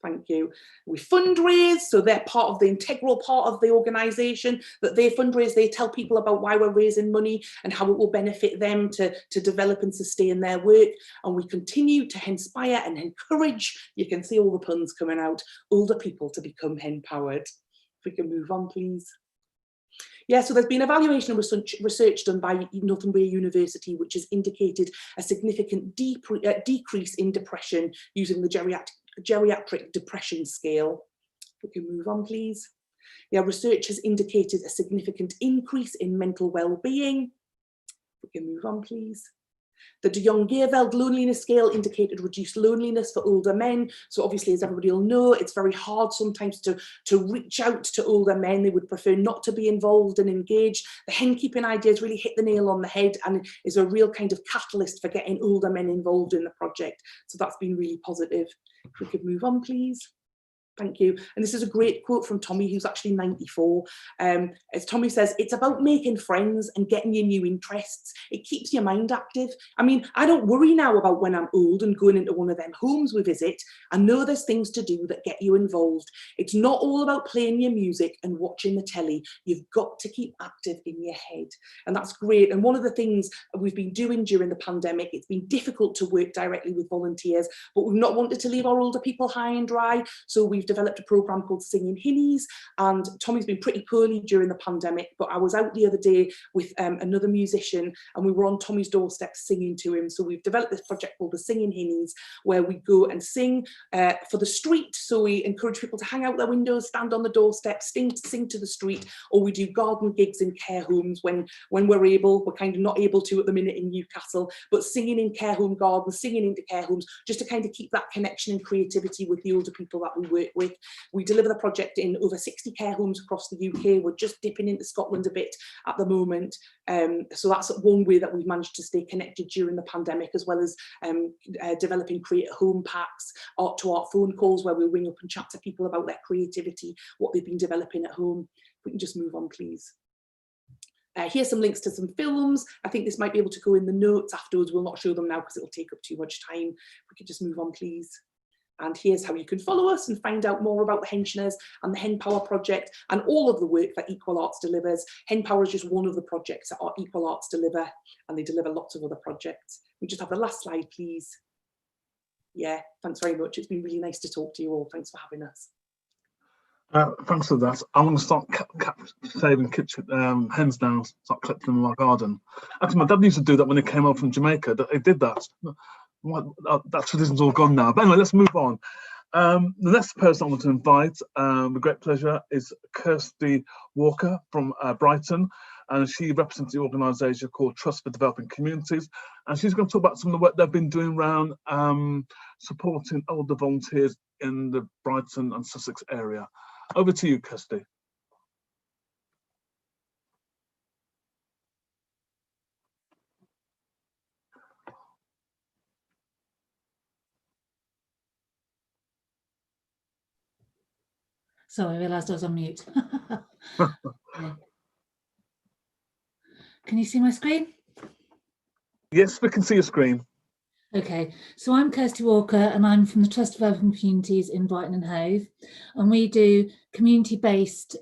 Thank you. We fundraise, so they're the integral part of the organisation, that they fundraise, they tell people about why we're raising money and how it will benefit them to develop and sustain their work. And we continue to inspire and encourage, you can see all the puns coming out, older people to become empowered. If we can move on, please. Yeah, so there's been evaluation and research done by Northumbria University, which has indicated a significant decrease in depression using the geriatric depression scale. We can move on, please. Yeah, research has indicated a significant increase in mental well-being. We can move on, please. The De Jong-Geerveld loneliness scale indicated reduced loneliness for older men. So obviously, as everybody will know, it's very hard sometimes to reach out to older men. They would prefer not to be involved and engaged. The henkeeping ideas really hit the nail on the head and is a real kind of catalyst for getting older men involved in the project. So that's been really positive. If we could move on, please. Thank you. And this is a great quote from Tommy, who's actually 94. As Tommy says, it's about making friends and getting your new interests. It keeps your mind active. I mean, I don't worry now about when I'm old and going into one of them homes we visit. I know there's things to do that get you involved. It's not all about playing your music and watching the telly. You've got to keep active in your head. And that's great. And one of the things we've been doing during the pandemic, it's been difficult to work directly with volunteers, but we've not wanted to leave our older people high and dry. So we've developed a programme called Singing Hinnies, and Tommy's been pretty poorly during the pandemic, but I was out the other day with another musician and we were on Tommy's doorstep singing to him. So we've developed this project called the Singing Hinnies, where we go and sing for the street. So we encourage people to hang out their windows, stand on the doorstep, sing to the street, or we do garden gigs in care homes when we're able. We're kind of not able to at the minute in Newcastle, but singing in care home gardens, singing into care homes, just to kind of keep that connection and creativity with the older people that we work with. We deliver the project in over 60 care homes across the UK. We're just dipping into Scotland a bit at the moment. So that's one way that we've managed to stay connected during the pandemic, as well as developing create home packs, art to art phone calls where we ring up and chat to people about their creativity, what they've been developing at home. If we can just move on, please. Here's some links to some films. I think this might be able to go in the notes afterwards. We'll not show them now because it'll take up too much time. If we could just move on, please. And here's how you can follow us and find out more about the Hensioners and the Hen Power project and all of the work that Equal Arts delivers. Hen Power is just one of the projects that our Equal Arts deliver, and they deliver lots of other projects. We just have the last slide, please. Yeah, thanks very much. It's been really nice to talk to you all. Thanks for having us. Thanks for that. I'm going to start saving kitchen hens now, start collecting them in my garden. Actually, my dad used to do that when he came over from Jamaica. He did that. That tradition's all gone now. But anyway, let's move on. The next person I want to invite, with great pleasure, is Kirsty Walker from Brighton, and she represents the organisation called Trust for Developing Communities, and she's going to talk about some of the work they've been doing around supporting older volunteers in the Brighton and Sussex area. Over to you, Kirsty. Sorry, I realised I was on mute. Okay. Can you see my screen? Yes, we can see your screen. Okay, so I'm Kirsty Walker and I'm from the Trust for Developing Communities in Brighton and Hove, and we do community-based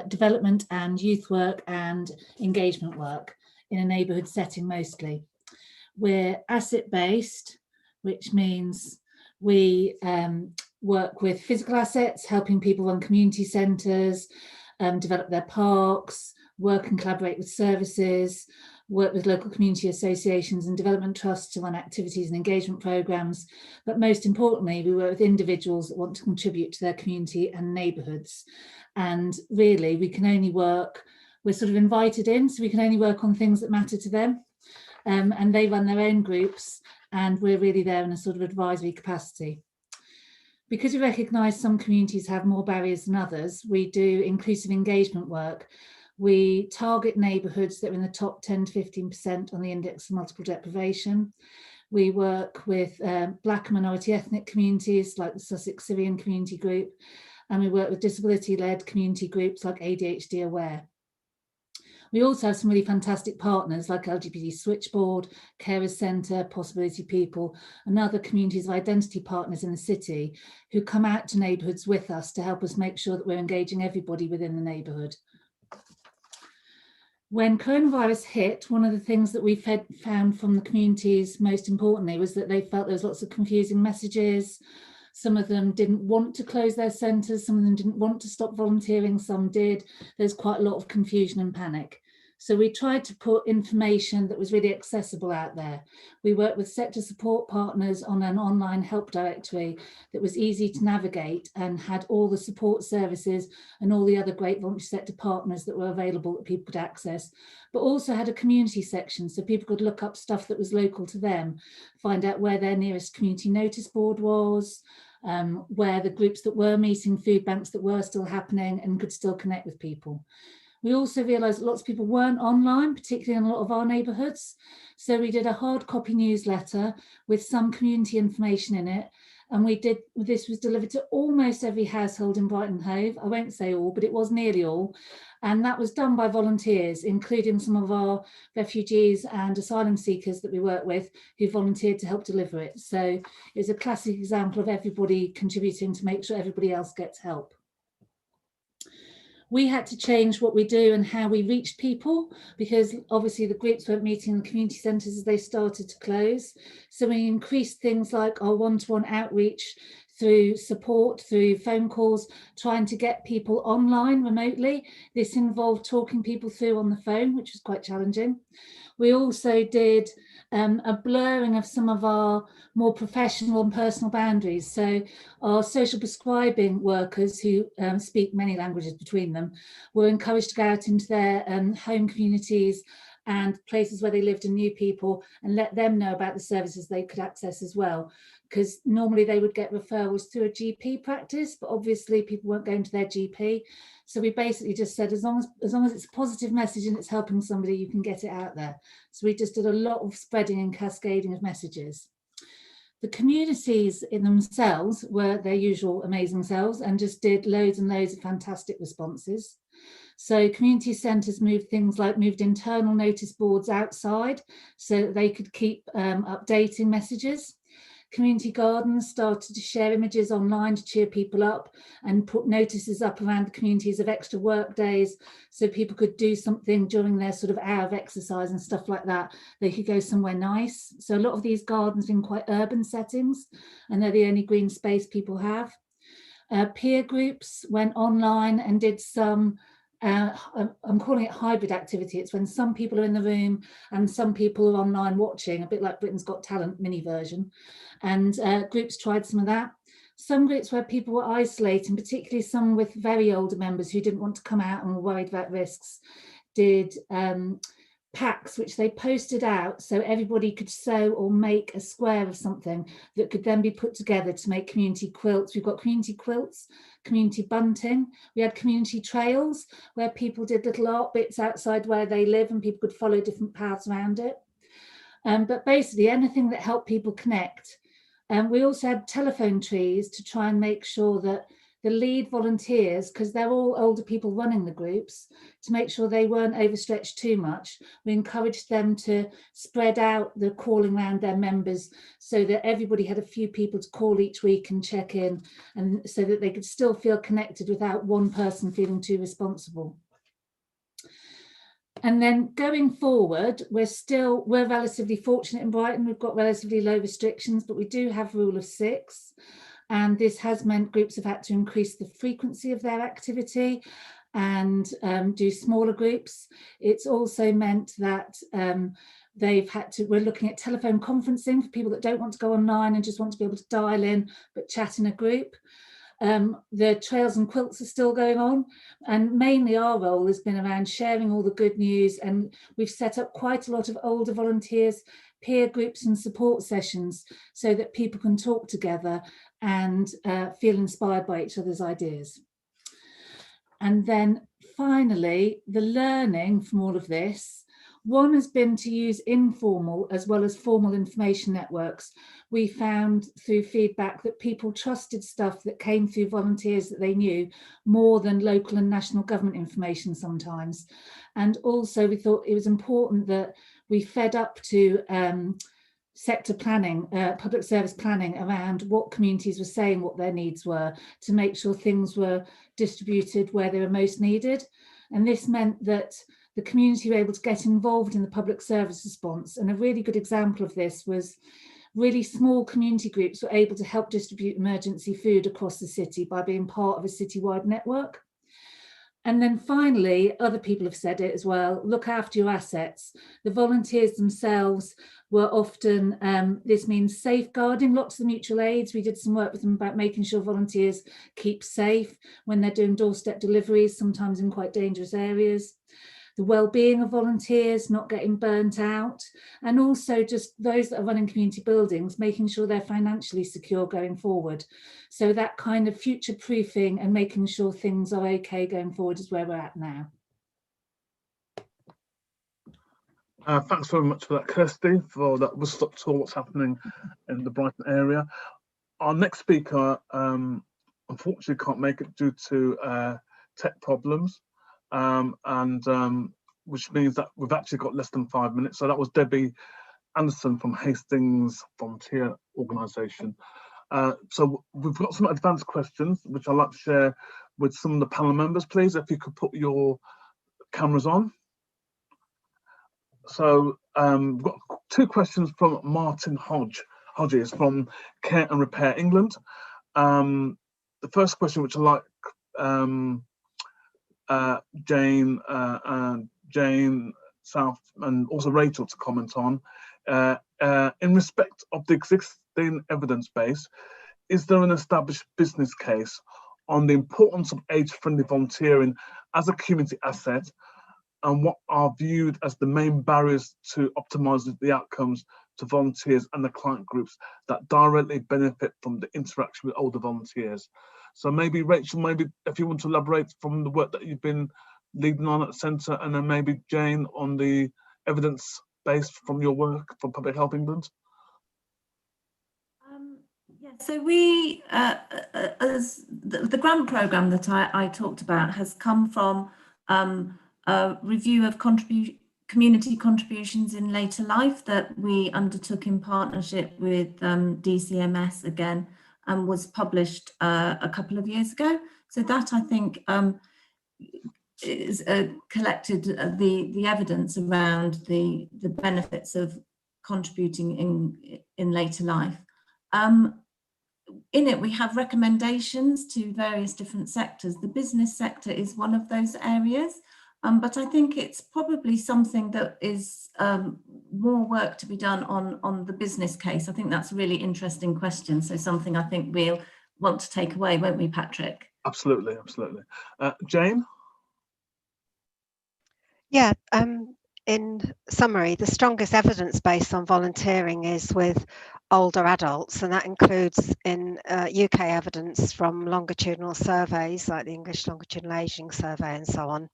development and youth work and engagement work in a neighbourhood setting mostly. We're asset-based, which means we work with physical assets, helping people run community centres, develop their parks, work and collaborate with services, work with local community associations and development trusts to run activities and engagement programmes. But most importantly, we work with individuals that want to contribute to their community and neighbourhoods. And really, we can only work, we're sort of invited in, so we can only work on things that matter to them. And they run their own groups, and we're really there in a sort of advisory capacity. Because we recognise some communities have more barriers than others, we do inclusive engagement work. We target neighbourhoods that are in the top 10 to 15% on the index of multiple deprivation. We work with Black and minority ethnic communities like the Sussex Syrian Community Group, and we work with disability-led community groups like ADHD Aware. We also have some really fantastic partners like LGBT Switchboard, Carers Centre, Possibility People, and other communities of identity partners in the city who come out to neighbourhoods with us to help us make sure that we're engaging everybody within the neighbourhood. When coronavirus hit, one of the things that we found from the communities most importantly was that they felt there was lots of confusing messages. Some of them didn't want to close their centres, some of them didn't want to stop volunteering, some did. There's quite a lot of confusion and panic. So we tried to put information that was really accessible out there. We worked with sector support partners on an online help directory that was easy to navigate and had all the support services and all the other great voluntary sector partners that were available that people could access, but also had a community section so people could look up stuff that was local to them, find out where their nearest community notice board was, where the groups that were meeting, food banks that were still happening, and could still connect with people. We also realised that lots of people weren't online, particularly in a lot of our neighbourhoods. So we did a hard copy newsletter with some community information in it, and this was delivered to almost every household in Brighton and Hove. I won't say all, but it was nearly all. And that was done by volunteers, including some of our refugees and asylum seekers that we work with who volunteered to help deliver it. So it was a classic example of everybody contributing to make sure everybody else gets help. We had to change what we do and how we reached people, because obviously the groups weren't meeting in the community centres as they started to close. So we increased things like our one-to-one outreach through support, through phone calls, trying to get people online remotely. This involved talking people through on the phone, which was quite challenging. We also did a blurring of some of our more professional and personal boundaries. So our social prescribing workers, who speak many languages between them, were encouraged to go out into their home communities and places where they lived and knew people, and let them know about the services they could access as well. Because normally they would get referrals through a GP practice, but obviously people weren't going to their GP. So we basically just said, as long as it's a positive message and it's helping somebody, you can get it out there. So we just did a lot of spreading and cascading of messages. The communities in themselves were their usual amazing selves and just did loads and loads of fantastic responses. So community centres moved internal notice boards outside so that they could keep updating messages. Community gardens started to share images online to cheer people up and put notices up around the communities of extra work days so people could do something during their sort of hour of exercise and stuff like that. They could go somewhere nice. So a lot of these gardens are in quite urban settings, and they're the only green space people have. Peer groups went online and did some I'm calling it hybrid activity. It's when some people are in the room and some people are online watching, a bit like Britain's Got Talent mini version. And groups tried some of that. Some groups where people were isolating, particularly some with very older members who didn't want to come out and were worried about risks, did packs which they posted out so everybody could sew or make a square of something that could then be put together to make community quilts. We've got community quilts, community bunting. We had community trails where people did little art bits outside where they live and people could follow different paths around it. But basically anything that helped people connect. We also had telephone trees to try and make sure that the lead volunteers, because they're all older people running the groups, to make sure they weren't overstretched too much. We encouraged them to spread out the calling around their members so that everybody had a few people to call each week and check in, and so that they could still feel connected without one person feeling too responsible. And then going forward, we're relatively fortunate in Brighton. We've got relatively low restrictions, but we do have rule of 6. And this has meant groups have had to increase the frequency of their activity and do smaller groups. It's also meant that we're looking at telephone conferencing for people that don't want to go online and just want to be able to dial in, but chat in a group. The trails and quilts are still going on, and mainly our role has been around sharing all the good news, and we've set up quite a lot of older volunteers, peer groups and support sessions so that people can talk together and feel inspired by each other's ideas. And then finally, the learning from all of this, one has been to use informal as well as formal information networks. We found through feedback that people trusted stuff that came through volunteers that they knew more than local and national government information sometimes. And also we thought it was important that we fed up to sector planning, public service planning around what communities were saying, what their needs were, to make sure things were distributed where they were most needed. And this meant that the community were able to get involved in the public service response. And a really good example of this was really small community groups were able to help distribute emergency food across the city by being part of a citywide network. And then finally, other people have said it as well, look after your assets. The volunteers themselves were often, this means safeguarding lots of the mutual aids. We did some work with them about making sure volunteers keep safe when they're doing doorstep deliveries, sometimes in quite dangerous areas. The well-being of volunteers, not getting burnt out, and also just those that are running community buildings, making sure they're financially secure going forward. So that kind of future-proofing and making sure things are okay going forward is where we're at now. Thanks very much for that, Kirsty, for that whistle-stop tour what's happening in the Brighton area. our next speaker unfortunately can't make it due to tech problems, which means that we've actually got less than 5 minutes. So that was Debbie Anderson from Hastings Volunteer Organisation. So we've got some advanced questions, which I'd like to share with some of the panel members, please, if you could put your cameras on. So we've got 2 questions from Martin Hodges from Care and Repair England. The first question, which I'd like Jane South and also Rachel to comment on, in respect of the existing evidence base, is there an established business case on the importance of age-friendly volunteering as a community asset, and what are viewed as the main barriers to optimising the outcomes to volunteers and the client groups that directly benefit from the interaction with older volunteers? So maybe Rachel, maybe if you want to elaborate from the work that you've been leading on at the centre, and then maybe Jane on the evidence base from your work for Public Health England. Yeah, so we, as the grant programme that I talked about has come from a review of community contributions in later life that we undertook in partnership with DCMS again, and was published a couple of years ago. So that, I think, is collected the evidence around the benefits of contributing in later life. In it, we have recommendations to various different sectors. The business sector is one of those areas, but I think it's probably something that is more work to be done on the business case. I think that's a really interesting question. So something I think we'll want to take away, won't we, Patrick? Absolutely, absolutely. Jane? Yeah, in summary, the strongest evidence base on volunteering is with older adults, and that includes in UK evidence from longitudinal surveys like the English Longitudinal Ageing Survey and so on.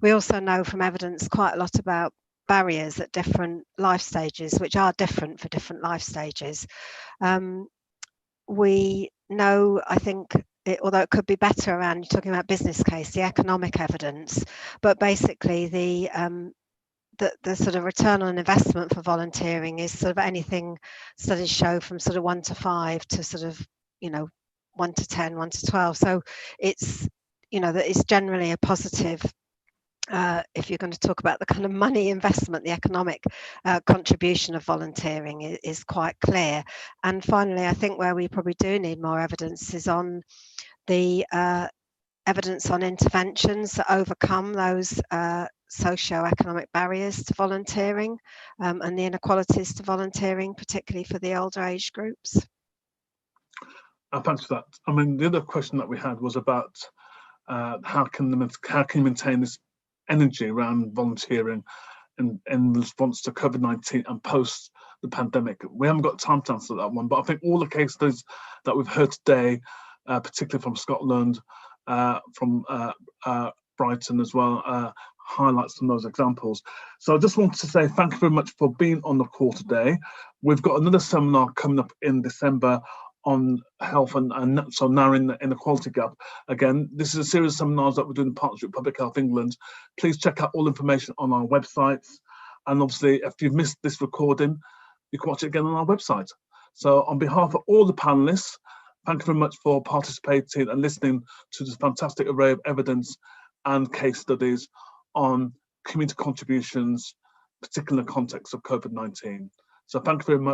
We also know from evidence quite a lot about barriers at different life stages, which are different for different life stages. We know, I think, although it could be better around, you're talking about business case, the economic evidence, but basically the sort of return on investment for volunteering is sort of anything studies show from sort of 1 to 5 to sort of, 1 to 10, 1 to 12. So it's, that it's generally a positive. If you're going to talk about the kind of money investment, the economic contribution of volunteering is quite clear. And finally, I think where we probably do need more evidence is on the evidence on interventions that overcome those socio-economic barriers to volunteering and the inequalities to volunteering, particularly for the older age groups. Thanks for that. I mean, the other question that we had was about how can you maintain this energy around volunteering in response to COVID-19 and post the pandemic. We haven't got time to answer that one, but I think all the case studies that we've heard today, particularly from Scotland, from Brighton as well, highlights some of those examples. So I just want to say thank you very much for being on the call today. We've got another seminar coming up in December on health and so narrowing the inequality gap. Again, this is a series of seminars that we're doing in partnership with Public Health England. Please check out all information on our websites. And obviously, if you've missed this recording, you can watch it again on our website. So on behalf of all the panelists, thank you very much for participating and listening to this fantastic array of evidence and case studies on community contributions, particularly in the context of COVID-19. So thank you very much.